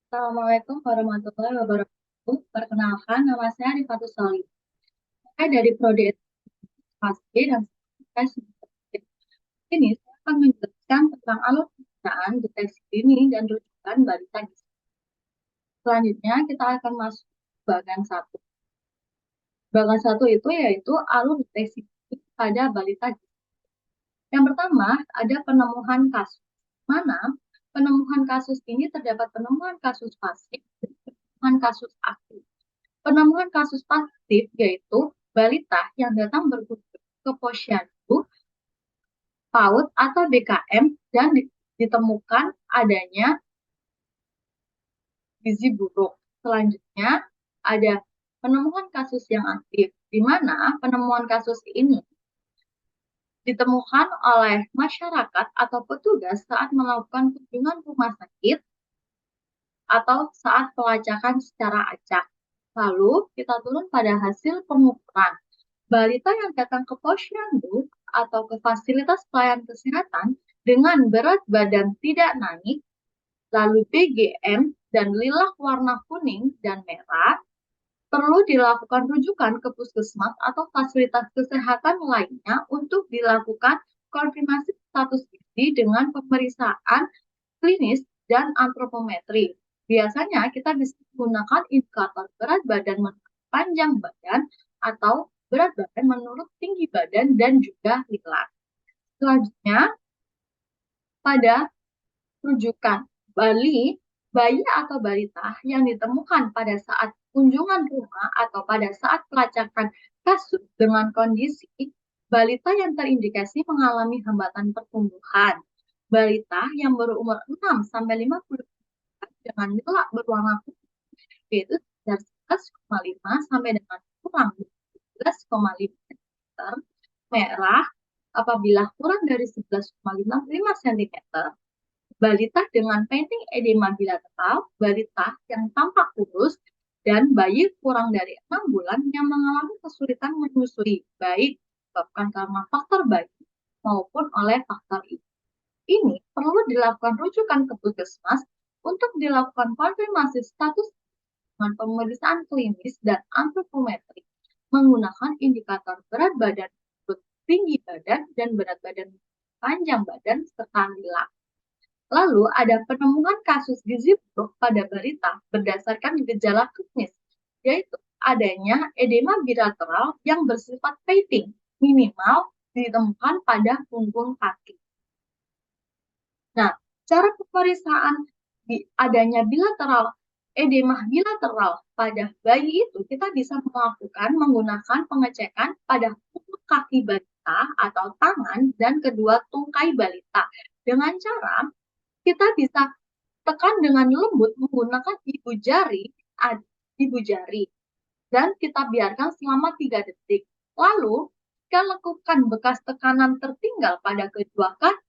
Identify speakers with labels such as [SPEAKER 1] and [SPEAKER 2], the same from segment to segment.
[SPEAKER 1] Assalamualaikum warahmatullahi wabarakatuh. Perkenalkan, nama saya Rifatus Solihin. Saya dari Prodi Edukasi dan saya sebagai ini saya akan menjelaskan tentang alur pemeriksaan deteksi dini dan rujukan balita gizi. Selanjutnya kita akan masuk ke bagian satu. Bagian satu itu yaitu alur deteksi dini pada balita gizi. Yang pertama ada penemuan kasus. Mana penemuan kasus ini terdapat penemuan kasus pasif dan penemuan kasus aktif. Penemuan kasus pasif yaitu balita yang datang berkunjung ke posyandu, PAUD atau BKM dan ditemukan adanya gizi buruk. Selanjutnya ada penemuan kasus yang aktif, di mana penemuan kasus ini ditemukan oleh masyarakat atau petugas saat melakukan kunjungan rumah sakit atau saat pelacakan secara acak. Lalu kita turun pada hasil pengukuran. Balita yang datang ke posyandu atau ke fasilitas pelayanan kesehatan dengan berat badan tidak naik, lalu BGM dan lilak warna kuning dan merah, perlu dilakukan rujukan ke puskesmas atau fasilitas kesehatan lainnya untuk dilakukan konfirmasi status gizi dengan pemeriksaan klinis dan antropometri. Biasanya kita bisa menggunakan indikator berat badan menurut panjang badan atau berat badan menurut tinggi badan dan juga lilak. Selanjutnya, pada rujukan bayi atau balita yang ditemukan pada saat kunjungan rumah atau pada saat pelacakan kasus dengan kondisi balita yang terindikasi mengalami hambatan pertumbuhan, balita yang berumur 6 sampai 50 dengan nilai berwarna putih yaitu sekitar 11,5 sampai dengan kurang 11,5 cm, merah apabila kurang dari 11,5 cm, balita dengan painting edema bilateral, balita yang tampak kurus, dan bayi kurang dari 6 bulan yang mengalami kesulitan menyusui, baik disebabkan karena faktor bayi maupun oleh faktor ibu. Ini perlu dilakukan rujukan ke puskesmas untuk dilakukan konfirmasi status dengan pemeriksaan klinis dan antropometri menggunakan indikator berat badan, tinggi badan, dan berat badan panjang badan serta lilak. Lalu ada penemuan kasus gizi buruk pada balita berdasarkan gejala klinis, yaitu adanya edema bilateral yang bersifat painting, minimal ditemukan pada punggung kaki. Nah, cara pemeriksaan adanya edema bilateral pada bayi itu kita bisa melakukan menggunakan pengecekan pada punggung kaki balita atau tangan dan kedua tungkai balita dengan cara kita bisa tekan dengan lembut menggunakan ibu jari dan kita biarkan selama 3 detik. Lalu kita lakukan bekas tekanan tertinggal pada kedua kaki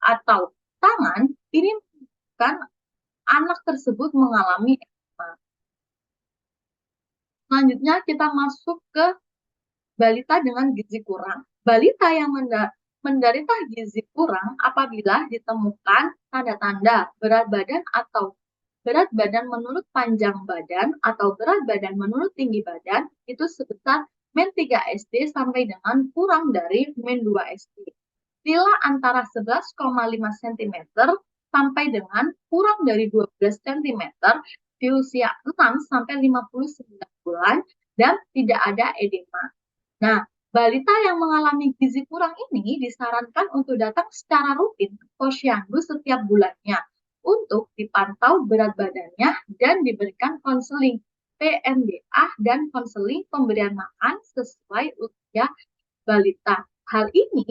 [SPEAKER 1] atau tangan, ini menunjukkan anak tersebut mengalami edema. Selanjutnya kita masuk ke balita dengan gizi kurang. Balita yang menderita gizi kurang apabila ditemukan tanda-tanda berat badan atau berat badan menurut panjang badan atau berat badan menurut tinggi badan itu sebesar min 3 SD sampai dengan kurang dari min 2 SD. Nilai antara 11,5 cm sampai dengan kurang dari 12 cm di usia 6 sampai 59 bulan dan tidak ada edema. Nah, balita yang mengalami gizi kurang ini disarankan untuk datang secara rutin ke posyandu setiap bulannya untuk dipantau berat badannya dan diberikan konseling PMDA dan konseling pemberian makan sesuai usia balita. Hal ini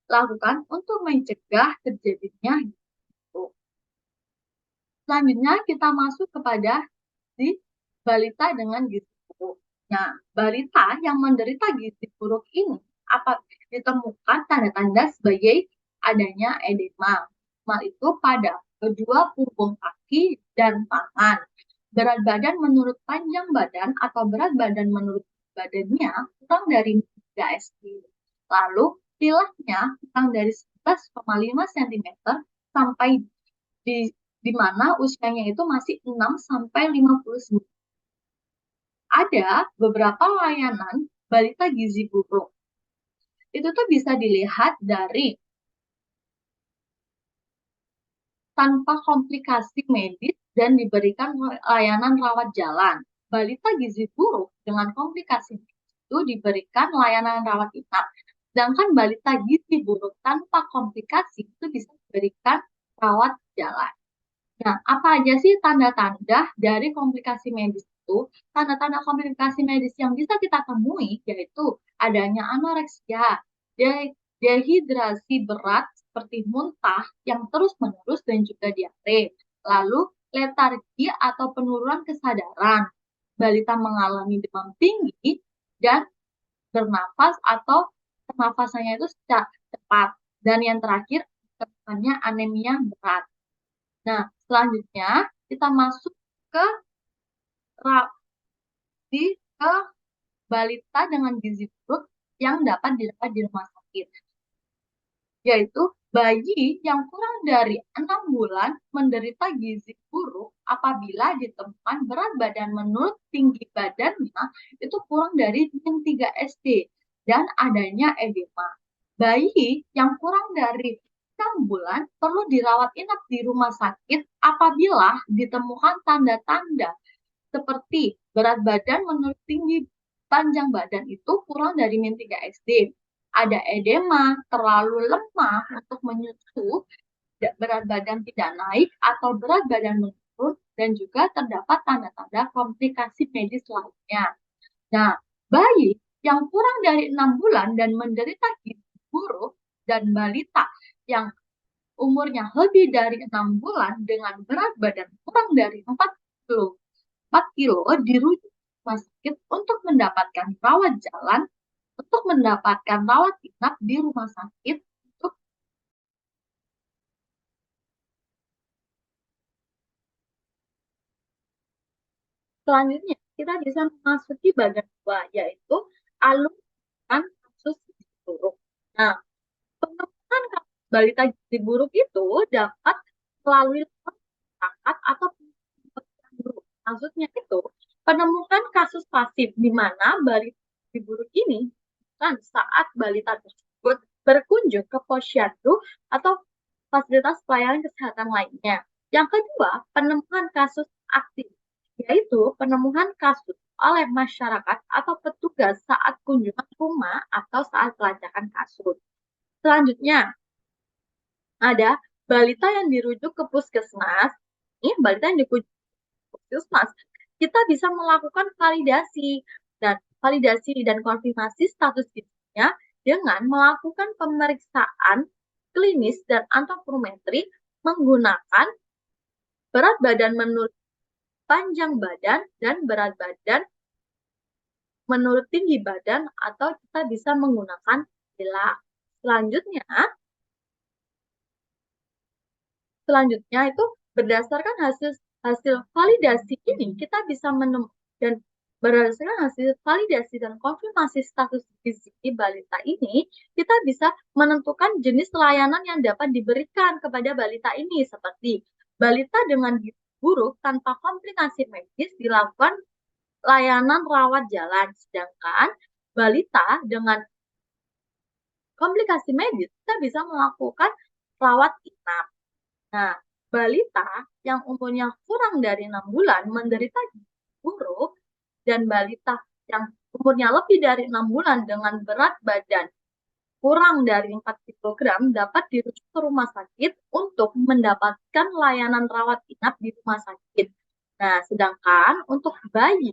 [SPEAKER 1] lakukan untuk mencegah terjadinya gizi. Selanjutnya kita masuk kepada balita dengan gizi buruk. Nah, balita yang menderita gizi buruk ini ditemukan tanda-tanda sebagai adanya edema. Hal itu pada kedua punggung kaki dan tangan. Berat badan menurut panjang badan atau berat badan menurut badannya kurang dari 3 SD. Lalu lilaknya kurang dari 11,5 cm sampai di di mana usianya itu masih 6 sampai 59. Ada beberapa layanan balita gizi buruk. Itu tuh bisa dilihat dari tanpa komplikasi medis dan diberikan layanan rawat jalan. Balita gizi buruk dengan komplikasi itu diberikan layanan rawat inap. Sedangkan balita gizi buruk tanpa komplikasi itu bisa diberikan rawat jalan. Nah, apa aja sih tanda-tanda dari komplikasi medis itu? Tanda-tanda komplikasi medis yang bisa kita temui yaitu adanya anoreksia, dehidrasi berat seperti muntah yang terus-menerus dan juga diare, lalu letargi atau penurunan kesadaran, balita mengalami demam tinggi, dan bernafas atau pernafasannya itu secara cepat. Dan yang terakhir, kedepannya anemia berat. Nah, selanjutnya kita masuk ke ke balita dengan gizi buruk yang dapat didapat di rumah sakit, yaitu bayi yang kurang dari 6 bulan menderita gizi buruk apabila ditemukan berat badan menurut tinggi badannya itu kurang dari 3 SD dan adanya edema. Bayi yang kurang dari 6 bulan perlu dirawat inap di rumah sakit apabila ditemukan tanda-tanda seperti berat badan menurut tinggi panjang badan itu kurang dari -3 SD, ada edema, terlalu lemah untuk menyusui, berat badan tidak naik atau berat badan menurun, dan juga terdapat tanda-tanda komplikasi medis lainnya. Nah, bayi yang kurang dari 6 bulan dan menderita gizi buruk dan balita yang umurnya lebih dari 6 bulan dengan berat badan kurang dari 4 kilo dirujuk ke rumah sakit untuk mendapatkan rawat jalan, untuk mendapatkan rawat inap di rumah sakit. Untuk selanjutnya kita bisa memasuki bagian 2, yaitu alur kasus gizi buruk. Nah, penemuan kasus balita gizi buruk itu dapat melalui masyarakat atau buruk. Maksudnya itu penemukan kasus pasif di mana balita gizi buruk ini kan saat balita tersebut berkunjung ke posyandu atau fasilitas pelayanan kesehatan lainnya. Yang kedua, penemuan kasus aktif, yaitu penemuan kasus oleh masyarakat atau petugas saat kunjungan rumah atau saat pelacakan kasus. Selanjutnya, ada balita yang dirujuk ke puskesmas. Ini balita yang dirujuk ke puskesmas. Kita bisa melakukan validasi dan konfirmasi status gizinya dengan melakukan pemeriksaan klinis dan antropometri menggunakan berat badan menurut panjang badan dan berat badan menurut tinggi badan, atau kita bisa menggunakan skala. Selanjutnya itu berdasarkan hasil validasi ini kita bisa menemukan, berdasarkan hasil validasi dan konfirmasi status gizi balita ini, kita bisa menentukan jenis layanan yang dapat diberikan kepada balita ini, seperti balita dengan gizi buruk tanpa komplikasi medis dilakukan layanan rawat jalan, sedangkan balita dengan komplikasi medis kita bisa melakukan rawat inap. Nah, balita yang umurnya kurang dari 6 bulan menderita gizi buruk dan balita yang umurnya lebih dari 6 bulan dengan berat badan kurang dari 4 kg dapat dirujuk ke rumah sakit untuk mendapatkan layanan rawat inap di rumah sakit. Nah, sedangkan untuk bayi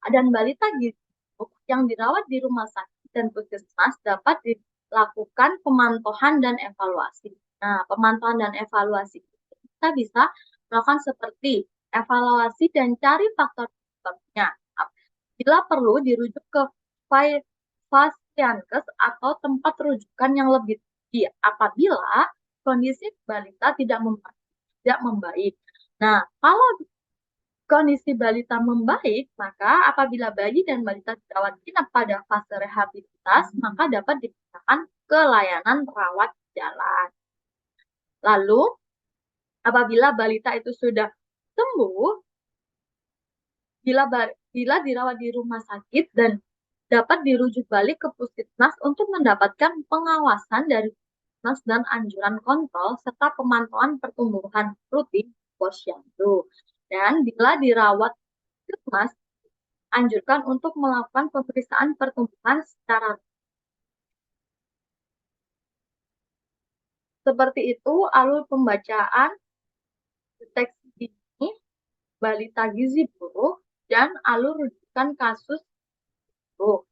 [SPEAKER 1] dan balita gizi buruk yang dirawat di rumah sakit dan puskesmas dapat dilakukan pemantauan dan evaluasi. Nah, pemantauan dan evaluasi kita bisa melakukan seperti evaluasi dan cari faktor-faktornya. Bila perlu dirujuk ke Fasyankes atau tempat rujukan yang lebih tinggi apabila kondisi balita tidak membaik. Nah, kalau kondisi balita membaik, maka apabila bayi dan balita dirawat inap pada fase rehabilitas, maka dapat dipindahkan ke layanan rawat jalan. Lalu, Apabila balita itu sudah sembuh, bila dirawat di rumah sakit dan dapat dirujuk balik ke puskesmas untuk mendapatkan pengawasan dari puskesmas dan anjuran kontrol serta pemantauan pertumbuhan rutin posyandu. Dan bila dirawat puskesmas, anjurkan untuk melakukan pemeriksaan pertumbuhan secara seperti itu alur pembacaan deteksi dini balita gizi buruk dan alur rujukan kasus buruk.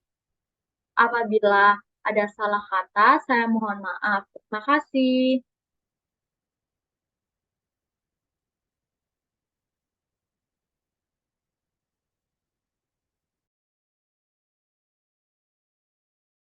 [SPEAKER 1] Apabila ada salah kata, saya mohon maaf. Terima kasih.